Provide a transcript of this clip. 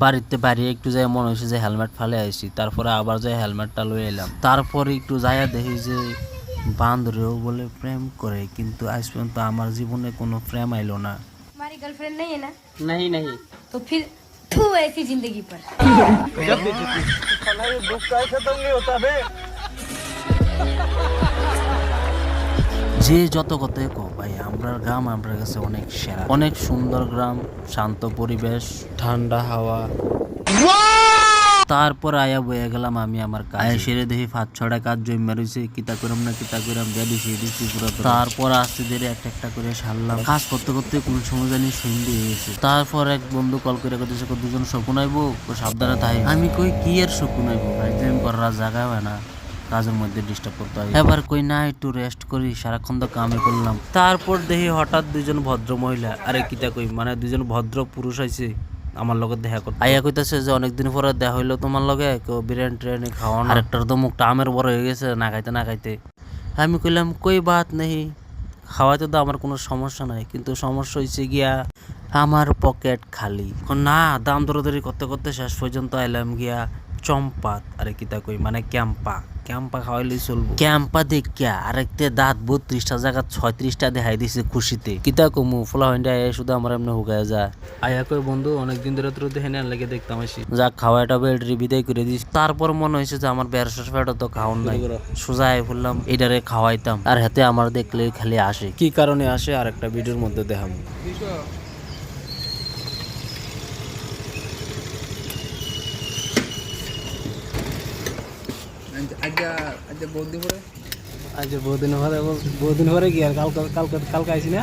বাড়িতে বাইরে একটু যাই মনে হয়েছে যে হেলমেট ফেলে আইছি, তারপরে আবার যাই হেলমেটটা লয়ে এলাম। তারপরে একটু যাইয়া দেখি যে বান্দরেও বলে প্রেম করে, কিন্তু আজ পর্যন্ত আমার জীবনে কোনো প্রেম আইলো না। हमारी गर्लफ्रेंड नहीं है ना? नहीं नहीं। तो फिर तू ऐसी जिंदगी पर যে যত কথাই কো ভাই, আমরা গ্রাম আমার কাছে অনেক সেরা, অনেক সুন্দর গ্রাম, শান্ত পরিবেশ, ঠান্ডা হাওয়া। তারপর আয়া বয়ে গেলাম আমি আমার কাজ সেরে দেখি 5-6টা কাজ জমা রয়েছে, কিতা করলাম না কিতা করলাম দেদি সেদিছি পুরো। তারপর আস্তে ধীরে একটা একটা করে সারলাম। কাজ করতে করতে কোন সময় জানি সন্ধ্যে হয়ে গেছে। তারপর এক বন্ধু কল করে কইতেছে দুজন শকুন আইবো, সাবধানে থাই। আমি কই কি এর শকুন আইবো ভাই, প্রেম করার জায়গা হয় না, কাজের মধ্যে ডিস্টার্ব করতে হয়। এবার কই না একটু রেস্ট করি, সারাক্ষণ তো কামে করলাম। তারপর দেখি হঠাৎ দুইজন ভদ্র মহিলা, আরে কিতা কই মানে দুইজন ভদ্র পুরুষ আইছে আমার লগে দেখা করতে। আইয়া কইতাছে যে অনেকদিন পরে দেখা হইলো তোমার লগে, কেউ বিরিয়ানি টিরিয়ানি খাওয়ানো। আরেকটার তো মুখটা আমের বড় হয়ে গেছে না খাইতে না খাইতে। আমি কইলাম কই বাত নেই, খাওয়াইতে তো আমার কোনো সমস্যা নাই, কিন্তু সমস্যা হয়েছে গিয়া আমার পকেট খালি। না দাম দরদারি করতে করতে শেষ পর্যন্ত আইলাম গিয়া চম্পাত, আরে কিতা কই মানে ক্যাম্পা। ক্যাম্পা খাওয়াইলেই চলবো। ক্যাম্পা দেখিয়া আরেকটা দাঁত 32টা জায়গা 36টা দেখাই দিছে খুশিতে। কিতা কমু ফোলা হইন্ডা শুধু আমার এমনি হুগায় যায়। আয়া কই বন্ধু অনেকদিন ধরে তোর দেখে নেন লেগে দেখতাম আসি, যাক খাওয়াটা বেডরি বিদায় করে দিস। তারপর মনে হয়েছে যে আমার বেরসাস ফেটা তো খাওয়ান নাই, সোজা বললাম এটারে খাওয়াইতাম। আর হাতে আমার দেখলে খালি আসে, কি কারণে আসে আর একটা ভিডিওর মধ্যে দেখাবো। আজ বহুদিন পরে কি আর কালকে আইছি না।